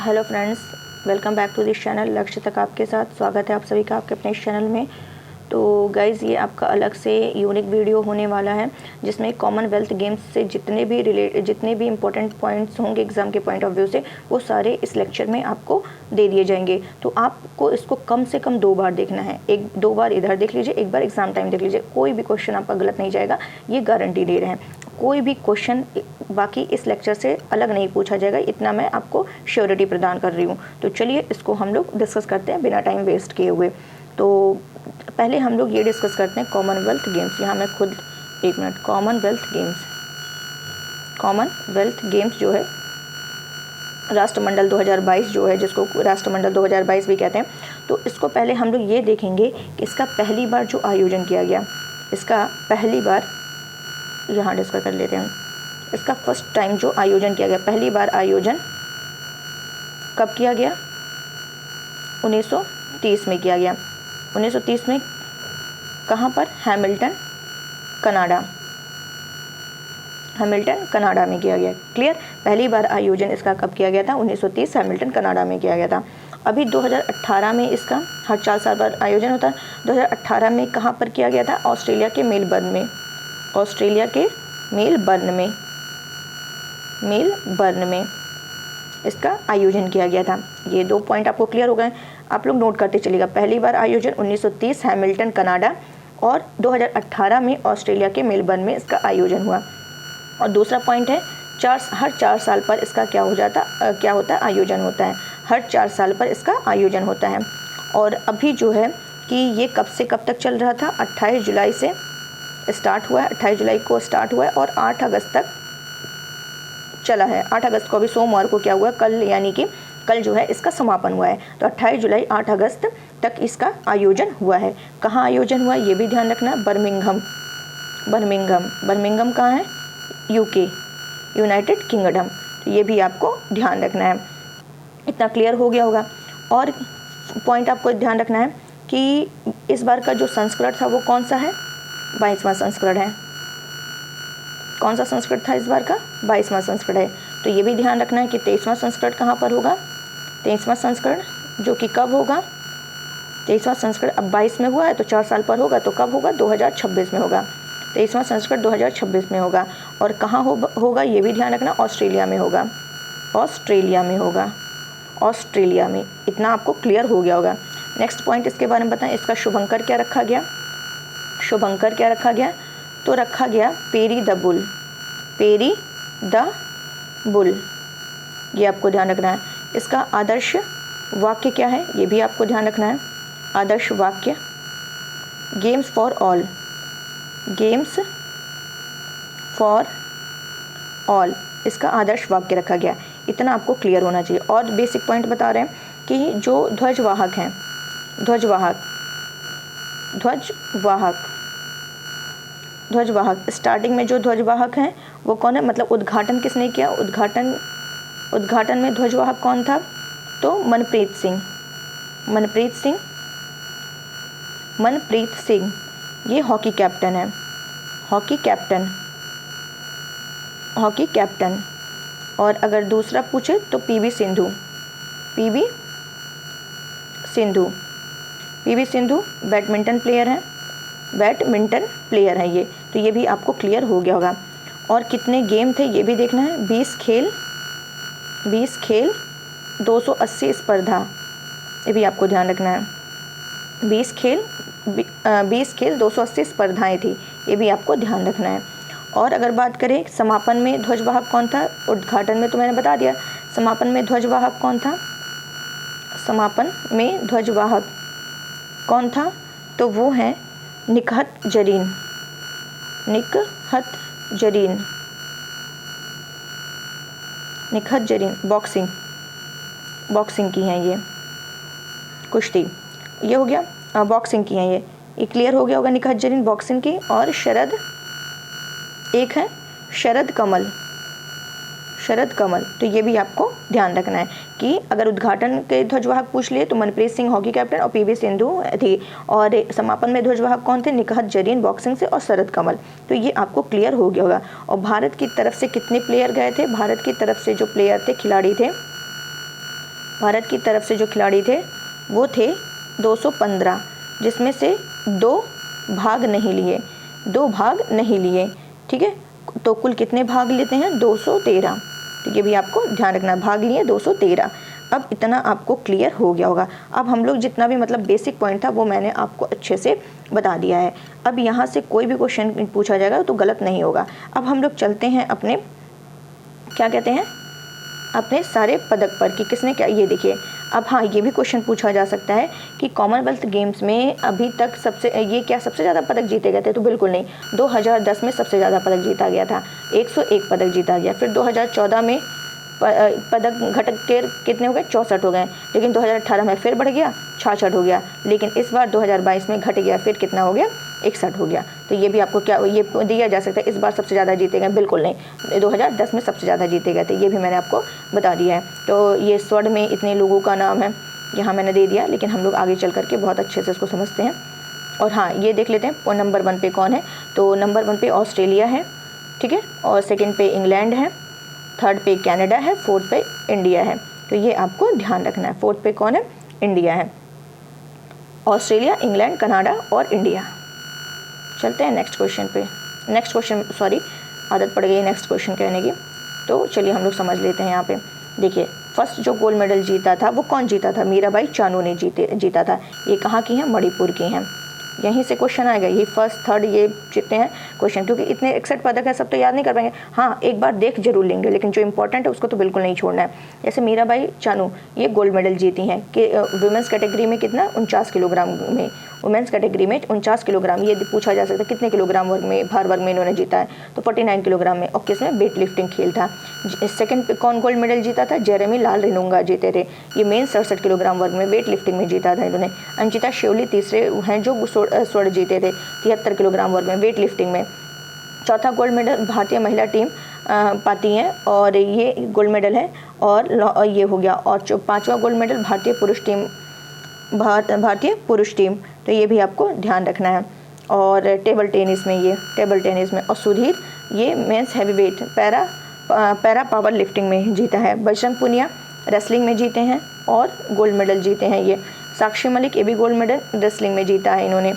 Hello friends, welcome back to this channel. लक्ष्य तक आपके साथ स्वागत है आप सभी का आपके अपने इस चैनल में। तो गाइज़, ये आपका अलग से यूनिक वीडियो होने वाला है जिसमें कॉमनवेल्थ गेम्स से जितने भी इंपॉर्टेंट पॉइंट्स होंगे एग्ज़ाम के पॉइंट ऑफ व्यू से, वो सारे इस लेक्चर में आपको दे दिए जाएंगे। तो आपको इसको कम से कम 2 बार देखना है। 2 बार इधर देख लीजिए, 1 बार एग्ज़ाम टाइम देख लीजिए। कोई भी क्वेश्चन आपका गलत नहीं जाएगा, ये गारंटी दे रहे हैं। कोई भी क्वेश्चन बाकी इस लेक्चर से अलग नहीं पूछा जाएगा, इतना मैं आपको श्योरिटी प्रदान कर रही हूँ। तो चलिए इसको हम लोग डिस्कस करते हैं बिना टाइम वेस्ट किए हुए। तो पहले हम लोग ये डिस्कस करते हैं कॉमनवेल्थ गेम्स। यहाँ मैं खुद 1 मिनट, कॉमनवेल्थ गेम्स जो है राष्ट्रमंडल 2022 जो है, जिसको राष्ट्रमंडल 2022 भी कहते हैं। तो इसको पहले हम लोग ये देखेंगे कि इसका पहली बार जो आयोजन किया गया, इसका पहली बार यहाँ डिस्कस कर लेते हैं। इसका फर्स्ट टाइम जो आयोजन किया गया, पहली बार आयोजन कब किया गया? 1930 में किया गया। 1930 में कहाँ पर? हैमिल्टन, कनाडा में किया गया। क्लियर? पहली बार आयोजन इसका कब किया गया था? 1930 हैमिल्टन, कनाडा में किया गया था। अभी 2018 में इसका हर 4 साल बाद आयोजन होता है। 2018 में कहाँ पर किया गया था? ऑस्ट्रेलिया के मेलबर्न में इसका आयोजन किया गया था। ये 2 पॉइंट आपको क्लियर हो गए, आप लोग नोट करते चलिएगा। पहली बार आयोजन 1930 हैमिल्टन, कनाडा, और 2018 में ऑस्ट्रेलिया के मेलबर्न में इसका आयोजन हुआ। और दूसरा पॉइंट है हर 4 साल पर इसका क्या होता है? आयोजन होता है। हर 4 साल पर इसका आयोजन होता है। और अभी जो है कि ये कब से कब तक चल रहा था? 28 जुलाई से स्टार्ट हुआ है। 28 जुलाई को स्टार्ट हुआ है और 8 अगस्त तक चला है। 8 अगस्त को, अभी सोमवार को क्या हुआ? कल, यानी कि कल जो है इसका समापन हुआ है। तो 28 जुलाई 8 अगस्त तक इसका आयोजन हुआ है। कहाँ आयोजन हुआ ये भी ध्यान रखना। बर्मिंघम कहाँ है? UK, United kingdom. तो ये भी आपको ध्यान रखना है। इतना क्लियर हो गया होगा। और पॉइंट आपको ध्यान रखना है कि इस बार का जो संस्करण था वो कौन सा है? 22वां संस्करण है। कौन सा संस्करण था इस बार का? 22वां संस्करण है। तो ये भी ध्यान रखना है कि 23वां संस्करण कहाँ पर होगा? 23वां संस्करण जो कि कब होगा? 23वां संस्करण अब 22 में हुआ है तो 4 साल पर होगा, तो कब होगा? 2026 में होगा। 23वां संस्करण 2026 में होगा। और कहाँ होगा ये भी ध्यान रखना। ऑस्ट्रेलिया में। इतना आपको क्लियर हो गया होगा। नेक्स्ट पॉइंट इसके बारे में बताएं। इसका शुभंकर क्या रखा गया? तो रखा गया पेरी द बुल। ये आपको ध्यान रखना है। इसका आदर्श वाक्य क्या है? ये भी आपको ध्यान रखना है। आदर्श वाक्य गेम्स फॉर ऑल, इसका आदर्श वाक्य रखा गया। इतना आपको क्लियर होना चाहिए। और बेसिक पॉइंट बता रहे हैं कि जो ध्वजवाहक हैं, ध्वजवाहक स्टार्टिंग में जो ध्वजवाहक हैं वो कौन है? मतलब उद्घाटन किसने किया? उद्घाटन में ध्वजवाहक कौन था? तो मनप्रीत सिंह। ये हॉकी कैप्टन। और अगर दूसरा पूछे तो पीवी सिंधु बैडमिंटन प्लेयर हैं ये। तो ये भी आपको क्लियर हो गया होगा। और कितने गेम थे ये भी देखना है। 20 खेल 280 स्पर्धा, ये भी आपको ध्यान रखना है। 20 खेल 280 स्पर्धाएं थी, ये भी आपको ध्यान रखना है। और अगर बात करें समापन में ध्वजवाहक कौन था? उद्घाटन में तो मैंने बता दिया। समापन में ध्वजवाहक कौन था? तो वो है निकहत जरीन। बॉक्सिंग की हैं ये, कुश्ती। ये हो गया बॉक्सिंग की हैं ये क्लियर हो गया होगा। निकहत जरीन बॉक्सिंग की। और एक है शरद कमल। तो ये भी आपको ध्यान रखना है कि अगर उद्घाटन के ध्वजवाहक पूछ लिए तो मनप्रीत सिंह हॉकी कैप्टन और पीवी सिंधु थी। और समापन में ध्वजवाहक कौन थे? निकहत जरीन बॉक्सिंग से और शरद कमल। तो ये आपको क्लियर हो गया होगा। और भारत की तरफ से कितने प्लेयर गए थे? भारत की तरफ से जो प्लेयर थे, खिलाड़ी थे, भारत की तरफ से जो खिलाड़ी थे वो थे 215, जिसमें से 2 भाग नहीं लिए, 2 भाग नहीं लिए, ठीक है। तो कुल कितने भाग लेते हैं? 213। तो ये भी आपको ध्यान रखना, भाग लिए 213। अब इतना आपको क्लियर हो गया होगा। अब हम लोग जितना भी मतलब बेसिक पॉइंट था वो मैंने आपको अच्छे से बता दिया है। अब यहाँ से कोई भी क्वेश्चन पूछा जाएगा तो गलत नहीं होगा। अब हम लोग चलते हैं अपने क्या कहते हैं अपने सारे पदक पर कि किसने क्या, ये देखिए। अब हाँ, ये भी क्वेश्चन पूछा जा सकता है कि कॉमनवेल्थ गेम्स में अभी तक सबसे ज़्यादा पदक जीते गए थे? तो बिल्कुल नहीं। 2010 में सबसे ज़्यादा पदक जीता गया था, 101 पदक जीता गया। फिर 2014 में पदक घटक के कितने हो गए? 64 हो गए। लेकिन 2018 में फिर बढ़ गया, 66 हो गया। लेकिन इस बार 2022 में घट गया, फिर कितना हो गया? 61 हो गया। तो ये भी आपको क्या ये दिया जा सकता है इस बार सबसे ज़्यादा जीते गए? बिल्कुल नहीं, 2010 में सबसे ज़्यादा जीते गए थे, ये भी मैंने आपको बता दिया है। तो ये स्वर्ण में इतने लोगों का नाम है, यहाँ मैंने दे दिया, लेकिन हम लोग आगे चल करके बहुत अच्छे से इसको समझते हैं। और हाँ, ये देख लेते हैं नंबर 1 पे कौन है। तो नंबर 1 पे ऑस्ट्रेलिया है, ठीक है, और सेकेंड पे इंग्लैंड है, थर्ड पे कनाडा है, फोर्थ पे इंडिया है। तो ये आपको ध्यान रखना है। फोर्थ पे कौन है? इंडिया है। ऑस्ट्रेलिया, इंग्लैंड, कनाडा और इंडिया। चलते हैं नेक्स्ट क्वेश्चन पे। नेक्स्ट क्वेश्चन, सॉरी आदत पड़ गई नेक्स्ट क्वेश्चन कहने की। तो चलिए हम लोग समझ लेते हैं। यहाँ पे देखिए, फर्स्ट जो गोल्ड मेडल जीता था वो कौन जीता था? मीराबाई चानू ने जीता था। ये कहाँ की हैं? मणिपुर की हैं। यहीं से क्वेश्चन आएगा, ये फर्स्ट थर्ड ये जीते हैं क्वेश्चन, क्योंकि इतने 61 पदक है, सब तो याद नहीं कर पाएंगे। हाँ, एक बार देख जरूर लेंगे, लेकिन जो इंपॉर्टेंट है उसको तो बिल्कुल नहीं छोड़ना है। जैसे मीराबाई चानू ये गोल्ड मेडल जीती हैं कि वुमेंस कैटेगरी में कितना? 49 किलोग्राम में, वुमेंस कैटेगरी में 49 किलोग्राम। ये पूछा जा सकता है कितने किलोग्राम वर्ग में, भार वर्ग में इन्होंने जीता है? तो 49 किलोग्राम में। और किसमें? वेट लिफ्टिंग खेल था। सेकंड पे कौन गोल्ड मेडल जीता था? जेरेमी लाल रेनुंगा जीते थे। ये मेन 67 किलोग्राम वर्ग में वेट लिफ्टिंग में जीता था इन्होंने। अंकिता शेवली तीसरे हैं जो स्वर्ण जीते थे 73 किलोग्राम वर्ग में वेट लिफ्टिंग में। चौथा गोल्ड मेडल भारतीय महिला टीम पाती है, और ये गोल्ड मेडल है। और ये हो गया। और जो 5वां गोल्ड मेडल भारतीय पुरुष टीम। तो ये भी आपको ध्यान रखना है। और टेबल टेनिस में और सुधीर ये men's heavyweight para power lifting में जीता है। बजरंग पुनिया रेसलिंग में जीते हैं और गोल्ड मेडल जीते हैं। ये साक्षी मलिक, ये भी गोल्ड मेडल रेसलिंग में जीता है इन्होंने।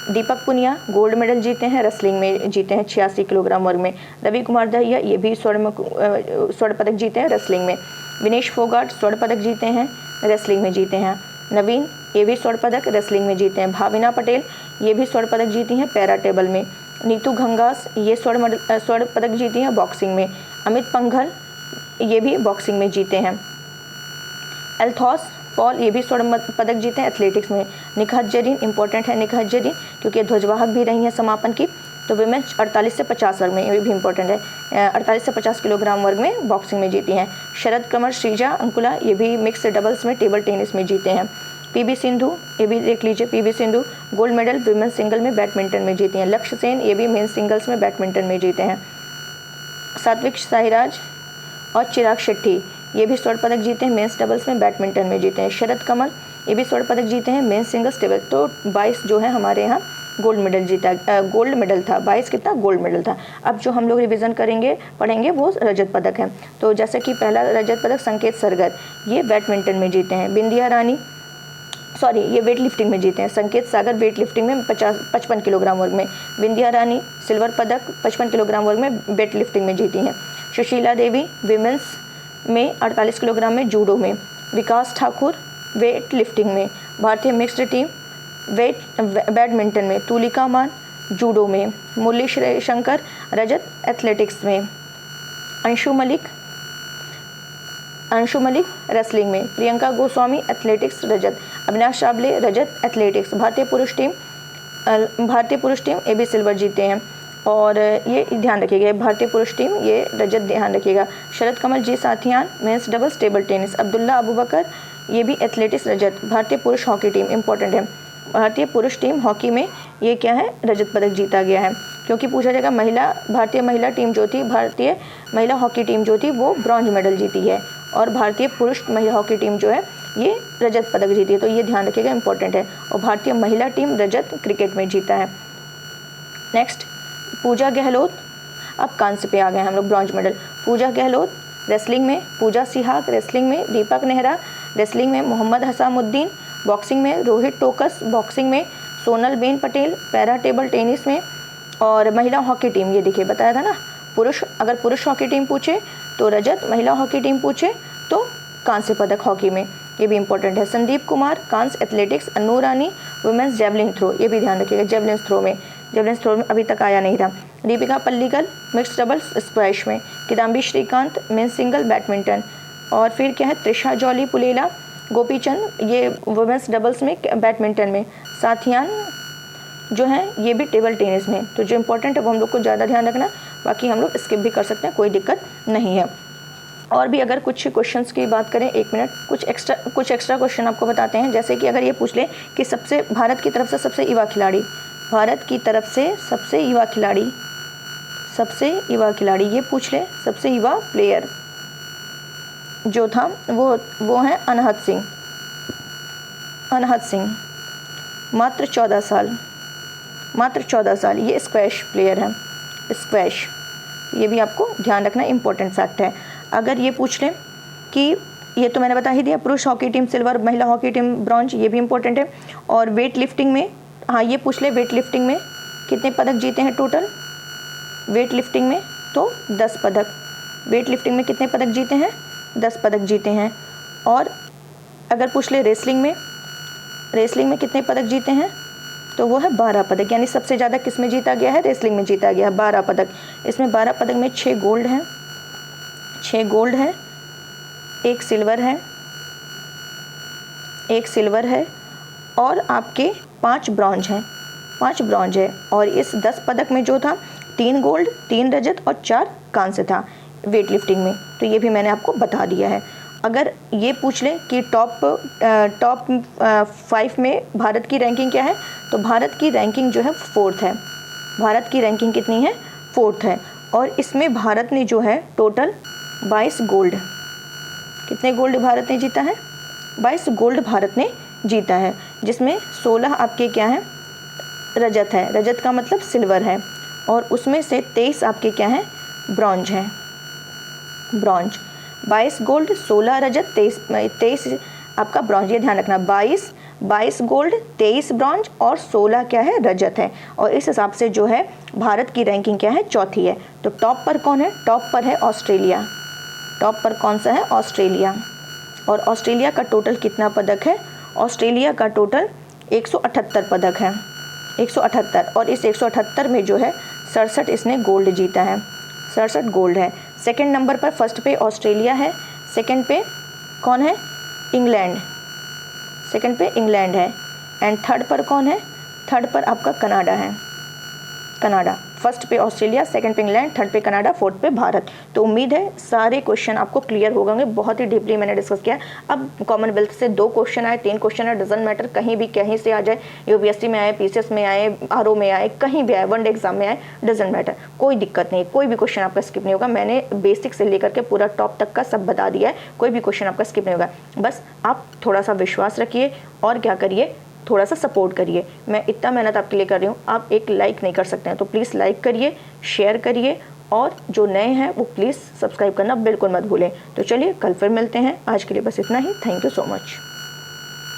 दीपक पुनिया गोल्ड मेडल जीते हैं, रेसलिंग में जीते हैं 86 किलोग्राम वर्ग में। रवि कुमार दहिया ये भी स्वर्ण पदक जीते हैं रेसलिंग में। विनेश फोगाट स्वर्ण पदक जीते हैं, रेसलिंग में जीते हैं। नवीन ये भी स्वर्ण पदक रेसलिंग में जीते हैं। भाविना पटेल ये भी स्वर्ण पदक जीती हैं पैरा टेबल में। नीतू घंगास ये स्वर्ण पदक जीती हैं बॉक्सिंग में। अमित पंघल ये भी बॉक्सिंग में जीते हैं। एल्थॉस पॉल ये भी स्वर्ण पदक जीते हैं एथलेटिक्स में। निखात जरीन इंपॉर्टेंट है, निखात जरीन क्योंकि ध्वजवाहक भी रही हैं समापन की। तो विमेंस 48 से 50 वर्ग में, ये भी इंपॉर्टेंट है, 48 से 50 किलोग्राम वर्ग में बॉक्सिंग में जीती हैं। शरद कमर, श्रीजा अंकुला ये भी मिक्स डबल्स में टेबल टेनिस में जीते हैं। पीवी सिंधु ये भी देख लीजिए, PV Sindhu gold medal women's single में बैडमिंटन में जीती हैं। लक्ष्य सेन ये भी मेन सिंगल्स में बैडमिंटन में जीते हैं। सात्विक साईराज और चिराग शेट्टी ये भी स्वर्ण पदक जीते हैं मेंस डबल्स में बैडमिंटन में जीते हैं। शरद कमल ये भी स्वर्ण पदक जीते हैं मेंस सिंगल्स टेबल। तो 22 जो है हमारे यहाँ गोल्ड मेडल था। 22 कितना गोल्ड मेडल था। अब जो हम लोग रिवीजन पढ़ेंगे वो रजत पदक है। तो जैसे कि पहला रजत पदक संकेत सरगत ये बैडमिंटन में जीते हैं। बिंदिया रानी ये वेट लिफ्टिंग में जीते हैं। संकेत सागर वेट लिफ्टिंग में 55 किलोग्राम वर्ग में। बिंदिया रानी सिल्वर पदक 55 किलोग्राम वर्ग में वेट लिफ्टिंग में जीती हैं। सुशीला देवी विमेंस में 48 किलोग्राम में जूडो में। विकास ठाकुर वेट लिफ्टिंग में। भारतीय मिक्स्ड टीम बैडमिंटन में। तुलिका मान जूडो में। मुरली शंकर रजत एथलेटिक्स में। अंशु मलिक रेसलिंग में। प्रियंका गोस्वामी एथलेटिक्स रजत। अविनाश चावले रजत एथलेटिक्स। भारतीय पुरुष टीम ये भी सिल्वर जीते हैं। और ये ध्यान रखिएगा, भारतीय पुरुष टीम ये रजत ध्यान रखिएगा। Sharath Kamal G Sathiyan men's doubles table tennis. Abdulla Aboobacker ये भी एथलेटिक्स रजत। भारतीय पुरुष हॉकी टीम इंपॉर्टेंट है, भारतीय पुरुष टीम हॉकी में ये क्या है रजत पदक जीता गया है। क्योंकि पूछा जाएगा भारतीय महिला हॉकी टीम जो थी वो ब्रॉन्ज मेडल जीती है, और भारतीय पुरुष महिला हॉकी टीम जो है ये रजत पदक जीती है। तो ये ध्यान रखिएगा, इंपॉर्टेंट है। और भारतीय महिला टीम रजत क्रिकेट में जीता है। नेक्स्ट पूजा गहलोत, अब कांस्य पे आ गए हम लोग ब्रॉन्ज मेडल। पूजा गहलोत रेसलिंग में। पूजा सिहाग रेसलिंग में। दीपक नेहरा रेसलिंग में मोहम्मद हसामुद्दीन, बॉक्सिंग में रोहित टोकस, बॉक्सिंग में Sonal Ben Patel, para table tennis में, और महिला हॉकी टीम, ये देखिए बताया था ना, पुरुष अगर पुरुष हॉकी टीम पूछे तो रजत, महिला हॉकी टीम पूछे तो कांस्य पदक हॉकी में, ये भी इंपॉर्टेंट है। संदीप कुमार कांस्य एथलेटिक्स, अनु रानी वुमेंस जेवलिन थ्रो, ये भी ध्यान रखिएगा, जेवलिन थ्रो में अभी तक आया नहीं था। Dipika Pallikal mixed doubles squash में, Kidambi Srikanth men's single badminton, और फिर क्या है त्रिशा जॉली पुलेला, गोपीचंद ये वुमेंस डबल्स में बैडमिंटन में, साथियान जो हैं ये भी टेबल टेनिस में। तो जो इंपॉर्टेंट है वो हम लोग को ज़्यादा ध्यान रखना, बाकी हम लोग स्किप भी कर सकते हैं, कोई दिक्कत नहीं है। और भी अगर कुछ क्वेश्चंस की बात करें, एक मिनट, कुछ एक्स्ट्रा क्वेश्चन आपको बताते हैं। जैसे कि अगर ये पूछ ले कि सबसे भारत की तरफ से सबसे युवा खिलाड़ी, भारत की तरफ से सबसे युवा खिलाड़ी ये पूछ ले, सबसे युवा प्लेयर जो था वो है अनहद सिंह, मात्र 14 साल, ये स्क्वैश प्लेयर है, स्क्वैश, ये भी आपको ध्यान रखना, इंपॉर्टेंट फैक्ट है। अगर ये पूछ लें कि ये तो मैंने बता ही दिया, पुरुष हॉकी टीम सिल्वर, महिला हॉकी टीम ब्रॉन्ज, ये भी इंपॉर्टेंट है। और वेट लिफ्टिंग में, हाँ ये पूछ ले वेट लिफ्टिंग में कितने पदक जीते हैं टोटल, वेट लिफ्टिंग में तो 10 पदक, वेट लिफ्टिंग में कितने पदक जीते हैं, 10 पदक जीते हैं। और अगर पूछ ले रेसलिंग में कितने पदक जीते हैं, तो वो है 12 पदक, यानी सबसे ज़्यादा किस में जीता गया है, रेसलिंग में जीता गया है 12 पदक। इसमें 12 पदक में 6 गोल्ड हैं, 1 सिल्वर है और आपके 5 ब्रॉन्ज है। और इस 10 पदक में जो था 3 गोल्ड, 3 रजत और 4 कांस्य था वेट लिफ्टिंग में, तो ये भी मैंने आपको बता दिया है। अगर ये पूछ लें कि टॉप 5 में भारत की रैंकिंग क्या है, तो भारत की रैंकिंग जो है 4th है, भारत की रैंकिंग कितनी है, 4th है। और इसमें भारत ने जो है टोटल 22 गोल्ड, कितने गोल्ड भारत ने जीता है, 22 गोल्ड भारत ने जीता है, जिसमें 16 आपके क्या हैं, रजत है, रजत का मतलब सिल्वर है, और उसमें से 23 आपके क्या हैं, ब्रॉन्ज हैं, ब्रॉन्ज। 22 गोल्ड, 16 रजत, 23 आपका ब्रॉन्ज, ये ध्यान रखना, 22 गोल्ड, 23 ब्रॉन्ज और 16 क्या है, रजत है। और इस हिसाब से जो है भारत की रैंकिंग क्या है, 4थी है। तो टॉप पर कौन है, टॉप पर है ऑस्ट्रेलिया, टॉप पर कौन सा है, ऑस्ट्रेलिया। और ऑस्ट्रेलिया का टोटल कितना पदक है, ऑस्ट्रेलिया का टोटल 178 पदक है, 178। और इस 178 में जो है 67 इसने गोल्ड जीता है, 67 गोल्ड है। सेकंड नंबर पर, फर्स्ट पे ऑस्ट्रेलिया है, सेकंड पे कौन है, इंग्लैंड, सेकंड पे इंग्लैंड है। एंड थर्ड पर कौन है, थर्ड पर आपका कनाडा है, कनाडा। फर्स्ट पे ऑस्ट्रेलिया, सेकंड पे इंग्लैंड, थर्ड पे कनाडा, फोर्थ पे भारत। तो उम्मीद है सारे क्वेश्चन आपको क्लियर हो गए, बहुत ही डीपली मैंने डिस्कस किया। अब कॉमनवेल्थ से 2 क्वेश्चन आए, 3 क्वेश्चन आए, डजंट मैटर, कहीं भी कहीं से आ जाए, यूपीएससी में आए, पीसीएस में आए, आरओ में आए, कहीं भी आए, वनडे एग्जाम में आए, डजंट मैटर, कोई दिक्कत नहीं, कोई भी क्वेश्चन आपका स्किप नहीं होगा। मैंने बेसिक से लेकर के पूरा टॉप तक का सब बता दिया है, कोई भी क्वेश्चन आपका स्किप नहीं होगा। बस आप थोड़ा सा विश्वास रखिए और क्या करिए, थोड़ा सा सपोर्ट करिए। मैं इतना मेहनत आपके लिए कर रही हूँ, आप एक लाइक नहीं कर सकते हैं, तो प्लीज़ लाइक करिए, शेयर करिए, और जो नए हैं वो प्लीज़ सब्सक्राइब करना बिल्कुल मत भूलें। तो चलिए कल फिर मिलते हैं, आज के लिए बस इतना ही। Thank you so much.